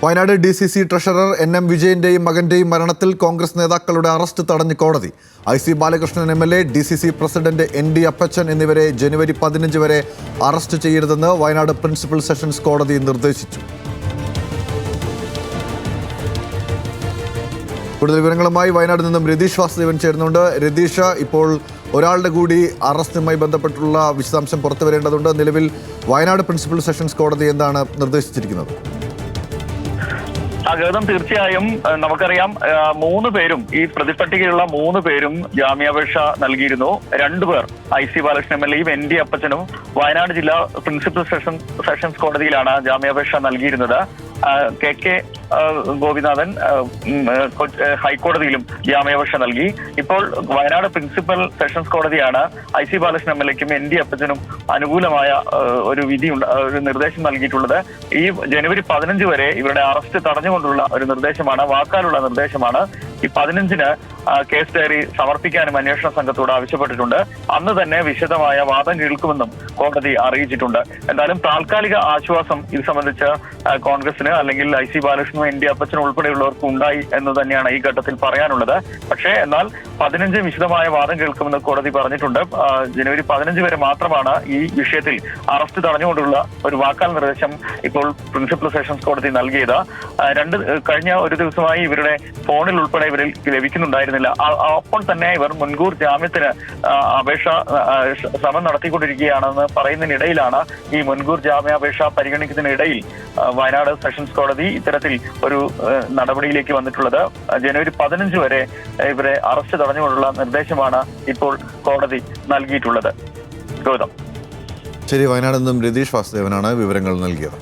Wayanad DCC treasurer NM വിജയന്റെയും മകന്റെയും മരണത്തിൽ കോൺഗ്രസ് നേതാക്കളുടെ arrest തടഞ്ഞ് കോടതി. IC Balakrishnan MLA, DCC president ND അപ്പച്ചൻ എന്നിവരെ ജനുവരി 15 വരെ അറസ്റ്റ് ചെയ്യരുതെന്ന് വയനാട് പ്രിൻസിപ്പൽ സെഷൻസ് കോടതി നിർദ്ദേശിച്ചു. കൂടുതൽ വിവരങ്ങളുമായി വയനാട് നിന്നും രതീഷ് വാസുദേവൻ ചേരുന്നുണ്ട്. രതീഷ്, ഇപ്പോൾ ഒരാളുടെ കൂടി അറസ്റ്റുമായി ബന്ധപ്പെട്ടുള്ള വിശദാംശം പുറത്തു വരേണ്ടതുണ്ട്. നിലവിൽ വയനാട് പ്രിൻസിപ്പൽ സെഷൻസ് കോടതി എന്താണ് നിർദ്ദേശിച്ചിരിക്കുന്നത്? ഗൗതം, തീർച്ചയായും നമുക്കറിയാം, 3 പേരും ഈ പ്രതിപട്ടികയിലുള്ള 3 പേരും ജാമ്യാപേക്ഷ നൽകിയിരുന്നു. 2 പേർ IC ബാലകൃഷ്ണൻ MLAയും ND അപ്പച്ചനും വയനാട് ജില്ലാ പ്രിൻസിപ്പൽ സെഷൻസ് കോടതിയിലാണ് ജാമ്യാപേക്ഷ നൽകിയിരുന്നത്. KK ഗോപിനാഥൻ ഹൈക്കോടതിയിലും ജാമ്യാപേക്ഷ നൽകി. ഇപ്പോൾ വയനാട് പ്രിൻസിപ്പൽ സെഷൻസ് കോടതിയാണ് IC ബാലകൃഷ്ണൻ MLAയ്ക്കും ND അപ്പച്ചനും അനുകൂലമായ ഒരു നിർദ്ദേശം നൽകിയിട്ടുള്ളത്. ഈ ജനുവരി 15 വരെ ഇവരുടെ അറസ്റ്റ് തടഞ്ഞുകൊണ്ടുള്ള ഒരു നിർദ്ദേശമാണ്, വാക്കാലുള്ള നിർദ്ദേശമാണ്. ഈ 15-ന് കേസ് ഡയറി സമർപ്പിക്കാനും അന്വേഷണ സംഘത്തോട് ആവശ്യപ്പെട്ടിട്ടുണ്ട്. അന്ന് തന്നെ വിശദമായ വാദം കേൾക്കുമെന്നും കോടതി അറിയിച്ചിട്ടുണ്ട്. എന്തായാലും താൽക്കാലിക ആശ്വാസം ഇത് സംബന്ധിച്ച് കോൺഗ്രസിന് അല്ലെങ്കിൽ IC ബാലകൃഷ്ണനും ND അപ്പച്ചനും ഉൾപ്പെടെയുള്ളവർക്ക് ഉണ്ടായി എന്ന് തന്നെയാണ് ഈ ഘട്ടത്തിൽ പറയാനുള്ളത്. പക്ഷേ എന്നാൽ 15 വിശദമായ വാദം കേൾക്കുമെന്ന് കോടതി പറഞ്ഞിട്ടുണ്ട്. ജനുവരി 15 വരെ മാത്രമാണ് ഈ വിഷയത്തിൽ അറസ്റ്റ് തടഞ്ഞുകൊണ്ടുള്ള ഒരു വാക്കാൽ നിർദ്ദേശം ഇപ്പോൾ പ്രിൻസിപ്പൽ സെഷൻസ് കോടതി നൽകിയത്. കഴിഞ്ഞ ഒരു ദിവസമായി ഇവരുടെ ഫോണിൽ ഉൾപ്പെടെ ഇവരിൽ ലഭിക്കുന്നുണ്ടായിരുന്നില്ല. അപ്പോൾ തന്നെ ഇവർ മുൻകൂർ ജാമ്യത്തിന് ശ്രമം നടത്തിക്കൊണ്ടിരിക്കുകയാണെന്ന് പറയുന്നതിനിടയിലാണ് ഈ മുൻകൂർ ജാമ്യാപേക്ഷ പരിഗണിക്കുന്നതിനിടയിൽ വയനാട് സെഷൻസ് കോടതി ഇത്തരത്തിൽ ഒരു നടപടിയിലേക്ക് വന്നിട്ടുള്ളത്. ജനുവരി 15 വരെ ഇവരെ അറസ്റ്റ് തടഞ്ഞുകൊണ്ടുള്ള നിർദ്ദേശമാണ് ഇപ്പോൾ കോടതി നൽകിയിട്ടുള്ളത്. ഗൗതം, ശരി. വയനാട് നിന്നും രതീഷ് വാസുദേവനാണ് വിവരങ്ങൾ നൽകിയത്.